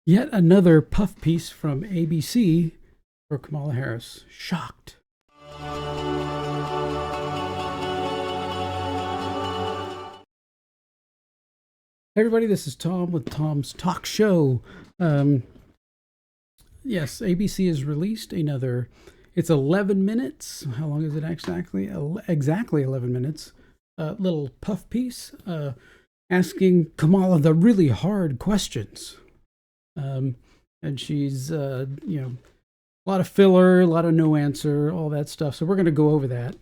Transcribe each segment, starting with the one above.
Yet another puff piece from ABC for Kamala Harris. Shocked. Hey everybody, this is Tom with Tom's Talk Show. Yes, ABC has released another. It's 11 minutes. How long is it exactly? Exactly 11 minutes. Little puff piece asking Kamala the really hard questions. And she's, a lot of filler, a lot of no answer, all that stuff. So we're going to go over that.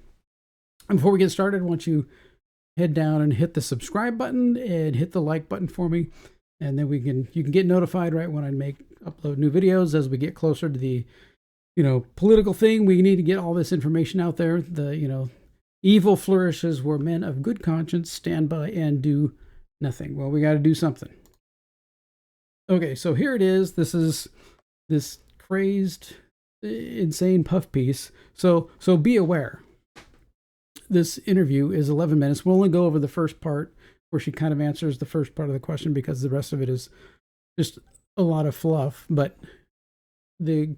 And before we get started, I want you head down and hit the subscribe button and hit the like button for me. And then you can get notified right when I upload new videos as we get closer to the, political thing. We need to get all this information out there. The, evil flourishes where men of good conscience stand by and do nothing. Well, we got to do something. Okay, so here it is. This is this crazed, insane puff piece. So be aware. This interview is 11 minutes. We'll only go over the first part where she kind of answers the first part of the question because the rest of it is just a lot of fluff. But the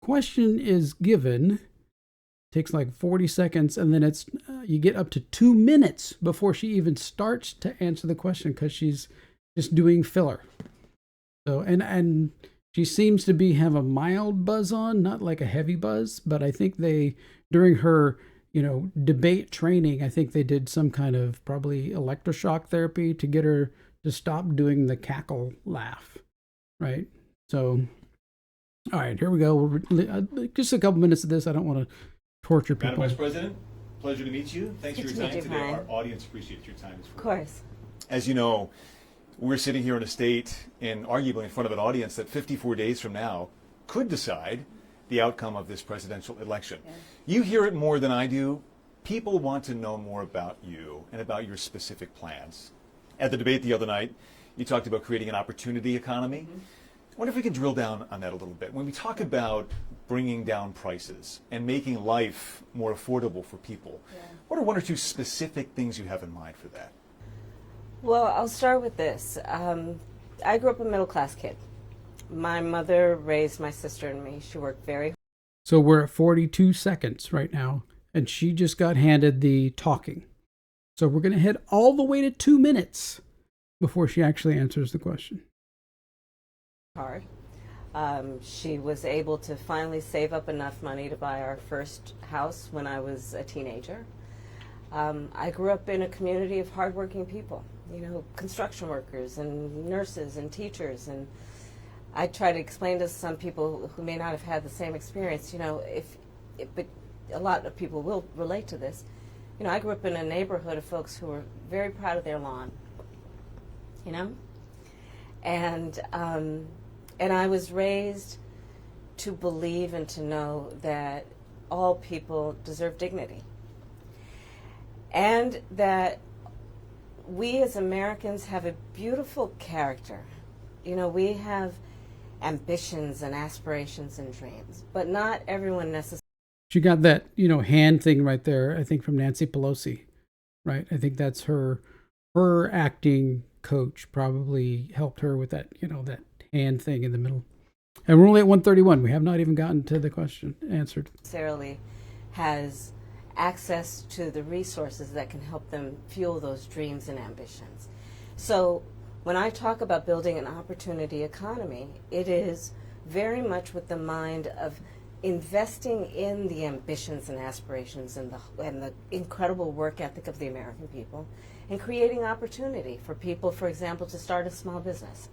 question is given, takes like 40 seconds, and then it's you get up to 2 minutes before she even starts to answer the question because she's just doing filler. So and she seems to have a mild buzz on, not like a heavy buzz, but I think during her debate training, I think they did some kind of probably electroshock therapy to get her to stop doing the cackle laugh, right? So, all right, here we go. Just a couple minutes of this. I don't want to torture people. Madam Vice President, pleasure to meet you. Thanks for your time today. Our audience appreciates your time as well. Of course. As you know, we're sitting here in a state and arguably in front of an audience that 54 days from now could decide the outcome of this presidential election. Yeah. You hear it more than I do. People want to know more about you and about your specific plans. At the debate the other night, you talked about creating an opportunity economy. Mm-hmm. I wonder if we can drill down on that a little bit. When we talk about bringing down prices and making life more affordable for people, what are one or two specific things you have in mind for that? Well, I'll start with this. I grew up a middle-class kid. My mother raised my sister and me. She worked very hard. So we're at 42 seconds right now, and she just got handed the talking. So we're going to head all the way to 2 minutes before she actually answers the question. Hard. She was able to finally save up enough money to buy our first house when I was a teenager. I grew up in a community of hardworking people, construction workers and nurses and teachers, and I try to explain to some people who may not have had the same experience, but a lot of people will relate to this. I grew up in a neighborhood of folks who were very proud of their lawn, and I was raised to believe and to know that all people deserve dignity, and that we as Americans have a beautiful character. We have ambitions and aspirations and dreams, but not everyone necessarily. She got that, hand thing right there, I think from Nancy Pelosi, right? I think that's her acting coach probably helped her with that, that hand thing in the middle. And we're only at 131. We have not even gotten to the question answered. Necessarily has access to the resources that can help them fuel those dreams and ambitions. So when I talk about building an opportunity economy, it is very much with the mind of investing in the ambitions and aspirations and the incredible work ethic of the American people, and creating opportunity for people, for example, to start a small business.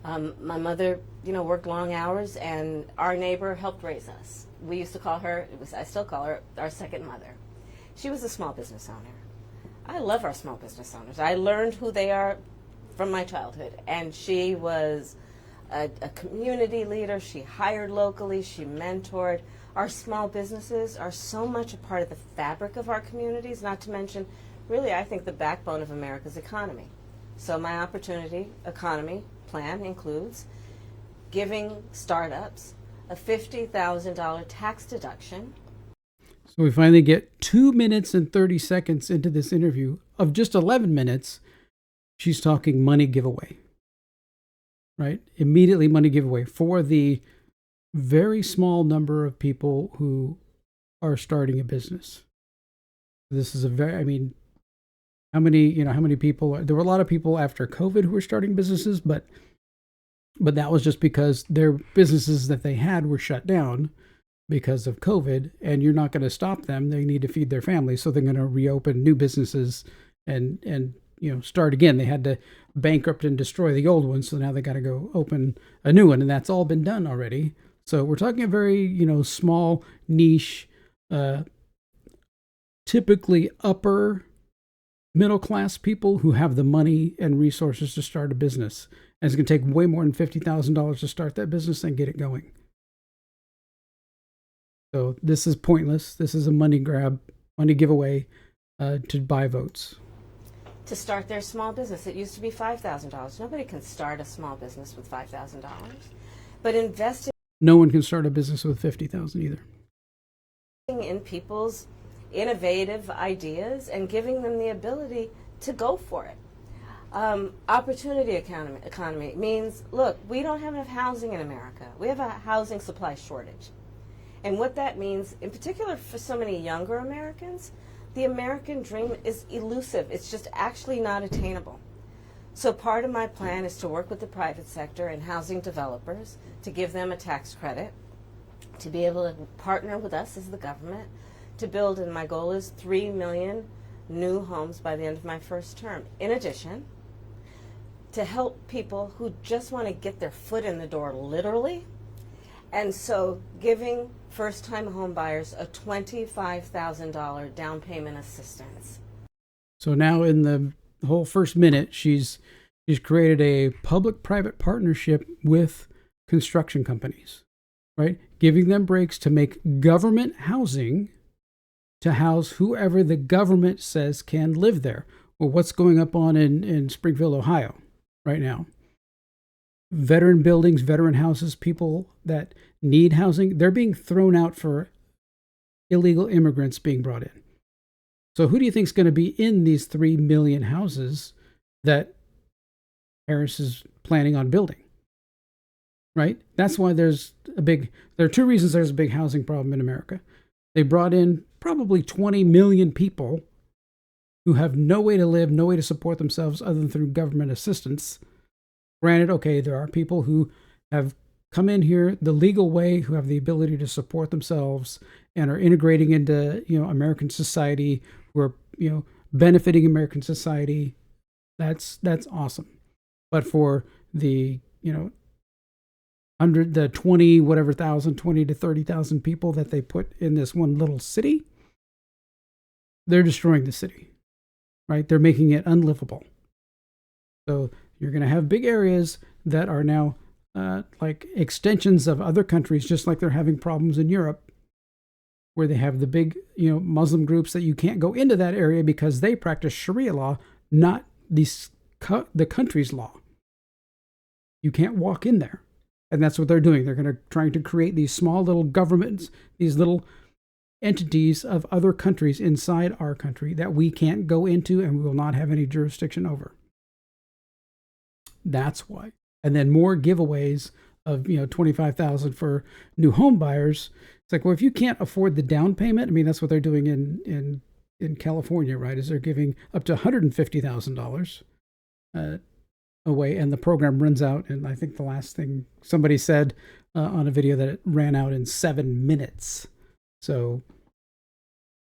My mother, worked long hours, and our neighbor helped raise us. We used to call her, I still call her, our second mother. She was a small business owner. I love our small business owners. I learned who they are from my childhood, and she was a community leader. She hired locally. She mentored. Our small businesses are so much a part of the fabric of our communities, not to mention, really, I think, the backbone of America's economy. So my opportunity economy plan includes giving startups a $50,000 tax deduction. So we finally get 2 minutes and 30 seconds into this interview. Of just 11 minutes, she's talking money giveaway. right? Immediately money giveaway for the very small number of people who are starting a business. This is a very, I mean, how many people, there were a lot of people after COVID who were starting businesses, but that was just because their businesses that they had were shut down because of COVID, and you're not going to stop them. They need to feed their families, so they're going to reopen new businesses and start again. They had to bankrupt and destroy the old one, so now they got to go open a new one, and that's all been done already. So we're talking a very small niche, typically upper middle class people who have the money and resources to start a business. And it's going to take way more than $50,000 to start that business and get it going. So this is pointless. This is a money grab, money giveaway to buy votes. To start their small business, it used to be $5,000. Nobody can start a small business with $5,000. But investing No one can start a business with $50,000 either. in people's innovative ideas and giving them the ability to go for it. Opportunity economy means, look, we don't have enough housing in America. We have a housing supply shortage. And what that means, in particular for so many younger Americans, the American dream is elusive. It's just actually not attainable. So part of my plan is to work with the private sector and housing developers to give them a tax credit, to be able to partner with us as the government, to build, and my goal is 3 million new homes by the end of my first term. In addition, to help people who just want to get their foot in the door, literally. And so giving first-time home buyers a $25,000 down payment assistance. So now in the whole first minute, she's created a public-private partnership with construction companies, right? Giving them breaks to make government housing to house whoever the government says can live there. Well, what's going up on in Springfield, Ohio right now? Veteran buildings, veteran houses, people that need housing, they're being thrown out for illegal immigrants being brought in. So who do you think is going to be in these 3 million houses that Harris is planning on building? Right? That's why there are two reasons there's a big housing problem in America. They brought in probably 20 million people who have no way to live, no way to support themselves other than through government assistance. Granted, okay, there are people who have come in here the legal way, who have the ability to support themselves and are integrating into, American society, who are, benefiting American society. That's awesome. But for the, 20 to 30,000 people that they put in this one little city, they're destroying the city, right? They're making it unlivable. So you're going to have big areas that are now like extensions of other countries, just like they're having problems in Europe, where they have the big, Muslim groups that you can't go into that area because they practice Sharia law, not the country's law. You can't walk in there. And that's what they're doing. They're trying to create these small little governments, these little entities of other countries inside our country that we can't go into and we will not have any jurisdiction over. That's why. And then more giveaways of, $25,000 for new home buyers. It's like, well, if you can't afford the down payment, I mean, that's what they're doing in California, right? Is they're giving up to $150,000 away, and the program runs out. And I think the last thing somebody said on a video that it ran out in 7 minutes. So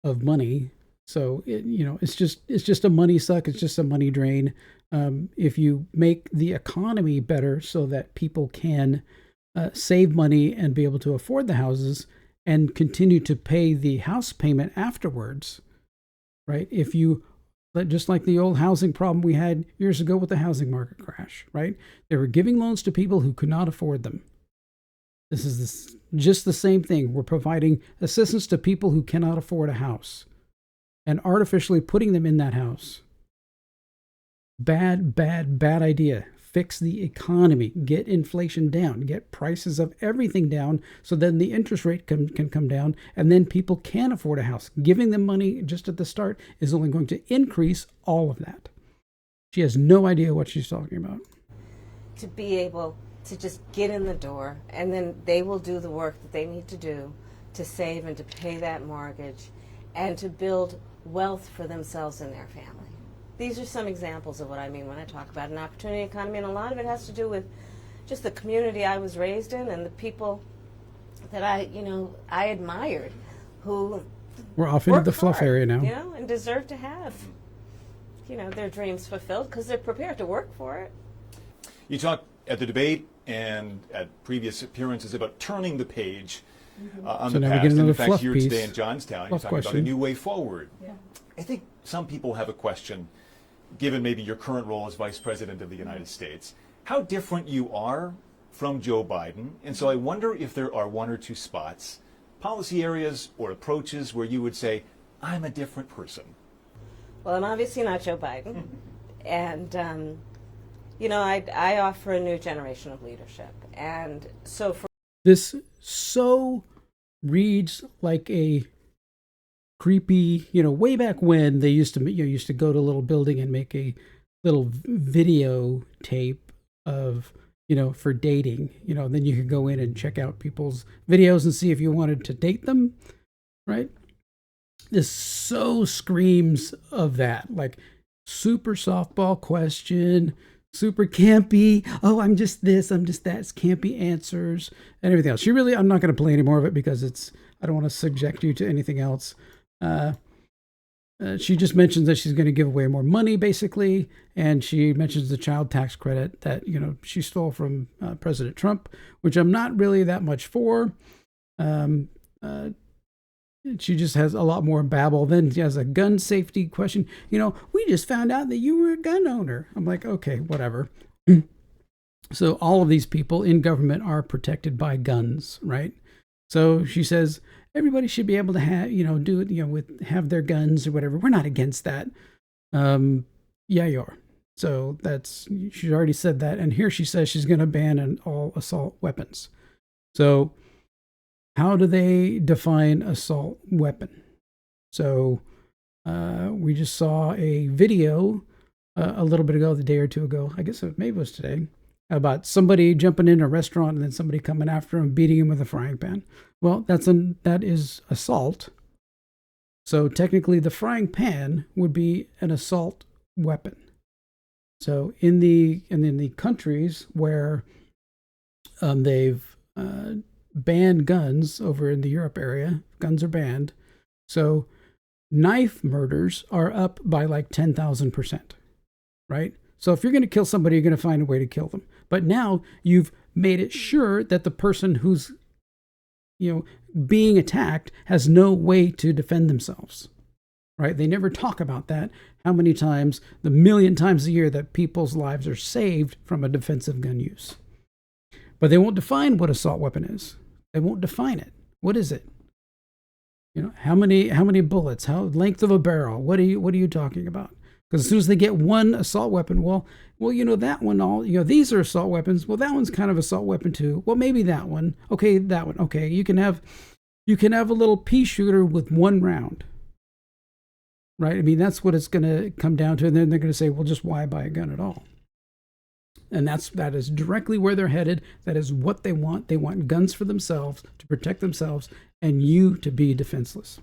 of money. So it's just a money suck. It's just a money drain. If you make the economy better so that people can save money and be able to afford the houses and continue to pay the house payment afterwards, right? If you, just like the old housing problem we had years ago with the housing market crash, right? They were giving loans to people who could not afford them. This is just the same thing. We're providing assistance to people who cannot afford a house and artificially putting them in that house. Bad idea. Fix the economy. Get inflation down. Get prices of everything down so then the interest rate can come down and then people can afford a house. Giving them money just at the start is only going to increase all of that. She has no idea what she's talking about. To be able to just get in the door, and then they will do the work that they need to do to save and to pay that mortgage and to build wealth for themselves and their family. These are some examples of what I mean when I talk about an opportunity economy, and a lot of it has to do with just the community I was raised in and the people that I admired, who We're off into work the fluff hard, area now. and deserve to have, their dreams fulfilled because they're prepared to work for it. You talked at the debate and at previous appearances about turning the page on So the now we past. get And another in fact, fluff here piece. today in Johnstown, you're Fluff talking about a question. new way forward. Yeah. I think some people have a question, given maybe your current role as Vice President of the United States, how different you are from Joe Biden. And so I wonder if there are one or two spots, policy areas or approaches where you would say, I'm a different person. Well, I'm obviously not Joe Biden. And, I offer a new generation of leadership. And so for This so reads like a creepy, way back when they used to go to a little building and make a little video tape of, for dating, then you could go in and check out people's videos and see if you wanted to date them, right? This so screams of that, like super softball question, super campy. Oh, I'm just this, I'm just that. It's campy answers and everything else. I'm not going to play any more of it because I don't want to subject you to anything else. She just mentions that she's going to give away more money, basically, and she mentions the child tax credit that she stole from President Trump, which I'm not really that much for. She just has a lot more babble. Then she has a gun safety question. We just found out that you were a gun owner. I'm like, okay, whatever. So all of these people in government are protected by guns, right? So she says everybody should be able to have, do it, have their guns or whatever. We're not against that. Yeah, you are. So she's already said that. And here she says she's going to ban all assault weapons. So how do they define assault weapon? So we just saw a video a little bit ago, the day or two ago, I guess maybe it was today, about somebody jumping in a restaurant and then somebody coming after him, beating him with a frying pan. Well, that is assault. So technically the frying pan would be an assault weapon. So in the countries where they've banned guns, over in the Europe area, guns are banned. So knife murders are up by like 10,000%, right? So if you're going to kill somebody, you're going to find a way to kill them. But now you've made it sure that the person who's being attacked has no way to defend themselves, right? They never talk about that. How many times, the million times a year, that people's lives are saved from a defensive gun use. But they won't define what assault weapon is. They won't define it. What is it? How many bullets? How length of a barrel? What are you talking about? Because as soon as they get one assault weapon, well, that one, these are assault weapons. Well, that one's kind of assault weapon too. Well, maybe that one. Okay, that one. Okay, you can have a little pea shooter with one round, right? I mean, that's what it's going to come down to. And then they're going to say, well, just why buy a gun at all? And that is directly where they're headed. That is what they want. They want guns for themselves, to protect themselves, and you to be defenseless.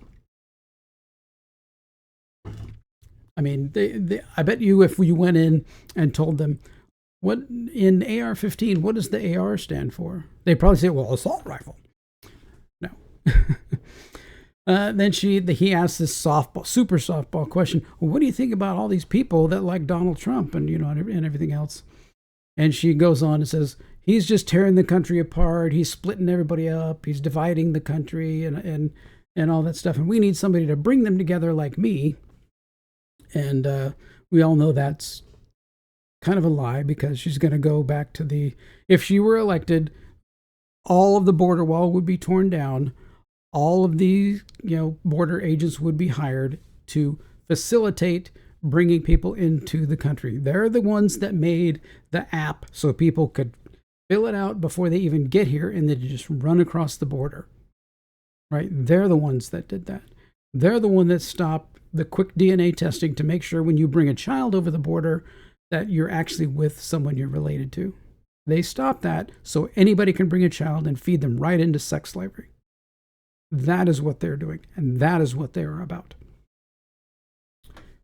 I mean, I bet you if you went in and told them, what in AR-15, what does the AR stand for? They'd probably say, well, assault rifle. No. Then he asked this super softball question. Well, what do you think about all these people that like Donald Trump and everything else? And she goes on and says, he's just tearing the country apart. He's splitting everybody up. He's dividing the country and all that stuff. And we need somebody to bring them together like me. And we all know that's kind of a lie, because she's going to go back to if she were elected, all of the border wall would be torn down. All of the border agents would be hired to facilitate bringing people into the country. They're the ones that made the app so people could fill it out before they even get here and then just run across the border, right? They're the ones that did that. They're the one that stopped the quick DNA testing to make sure when you bring a child over the border that you're actually with someone you're related to. They stopped that so anybody can bring a child and feed them right into sex slavery. That is what they're doing, and that is what they are about.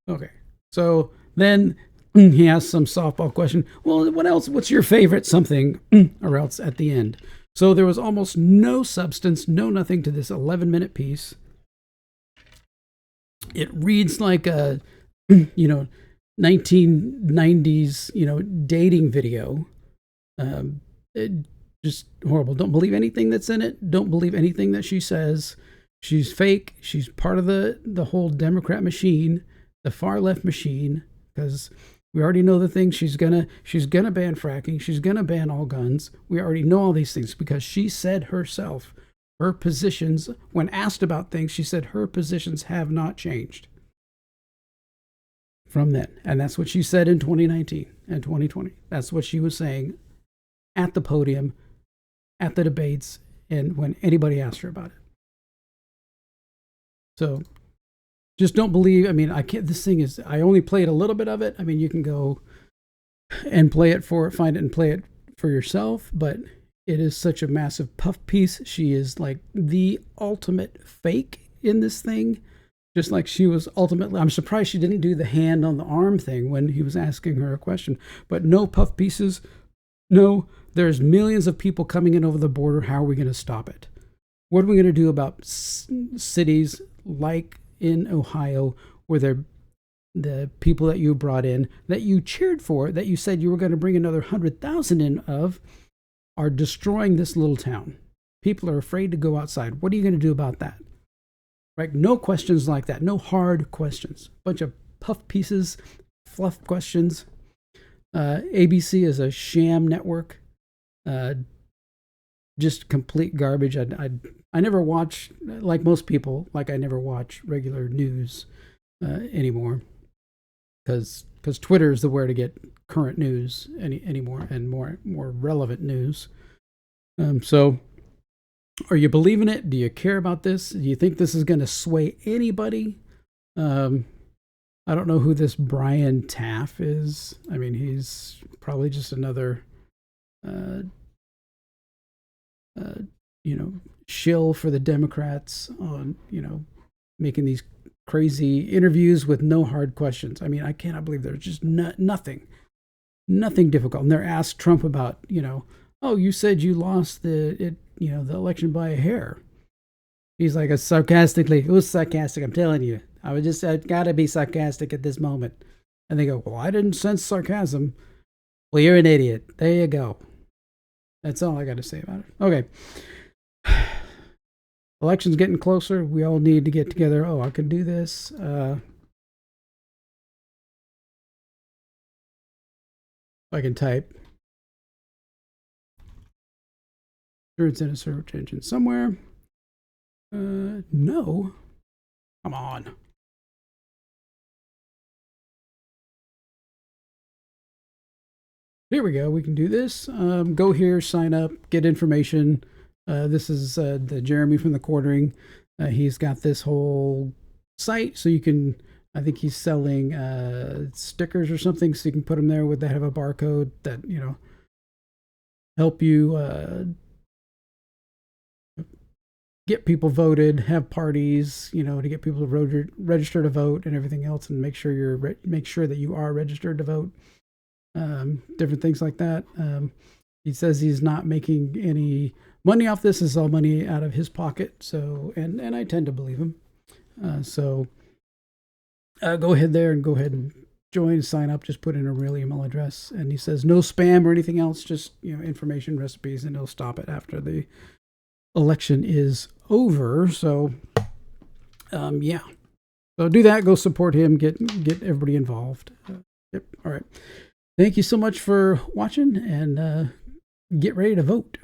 Okay, so then he asks some softball question. Well, what else? What's your favorite something? Or else at the end. So there was almost no substance, no nothing to this 11-minute piece. It reads like a, 1990s, dating video. Just horrible. Don't believe anything that's in it. Don't believe anything that she says. She's fake. She's part of the whole Democrat machine, the far left machine, because we already know the things. She's gonna ban fracking. She's gonna ban all guns. We already know all these things because she said herself, her positions, when asked about things, she said her positions have not changed from then. And that's what she said in 2019 and 2020. That's what she was saying at the podium, at the debates, and when anybody asked her about it. So just don't believe. I mean, I can't. This thing is. I only played a little bit of it. I mean, you can go and find it and play it for yourself. But it is such a massive puff piece. She is like the ultimate fake in this thing. Just like she was ultimately. I'm surprised she didn't do the hand on the arm thing when he was asking her a question. But no puff pieces. No, there's millions of people coming in over the border. How are we going to stop it? What are we going to do about cities like in Ohio, where the people that you brought in, that you cheered for, that you said you were going to bring another 100,000 in of, are destroying this little town? People are afraid to go outside. What are you going to do about that? Right? No questions like that. No hard questions. Bunch of puff pieces, fluff questions. ABC is a sham network. Just complete garbage. I never watch, like most people, I never watch regular news anymore, because Twitter is the where to get current news anymore, and more relevant news. So are you believing it? Do you care about this? Do you think this is going to sway anybody? I don't know who this Brian Taff is. I mean, he's probably just another shill for the Democrats on, making these crazy interviews with no hard questions. I mean, I cannot believe there's just nothing difficult. And they're asked Trump about, oh, you said you lost the election by a hair. He's like, it was sarcastic. I'm telling you, I gotta be sarcastic at this moment. And they go, well, I didn't sense sarcasm. Well, you're an idiot. There you go. That's all I got to say about it. Okay. Election's getting closer. We all need to get together. Oh, I can do this. I can type. Sure, it's in a search engine somewhere. No. Come on. Here we go. We can do this. Go here, sign up, get information. This is the Jeremy from the Quartering. He's got this whole site, so you can. I think he's selling stickers or something, so you can put them there that have a barcode that help you get people voted, have parties, to get people to register to vote and everything else, and make sure that you are registered to vote. Different things like that. He says he's not making any money off this. This is all money out of his pocket. So, and I tend to believe him. So go ahead and join, sign up, just put in a real email address. And he says no spam or anything else, just, information, recipes, and he'll stop it after the election is over. So, yeah. So do that, go support him, get everybody involved. Yep. All right. Thank you so much for watching, and get ready to vote.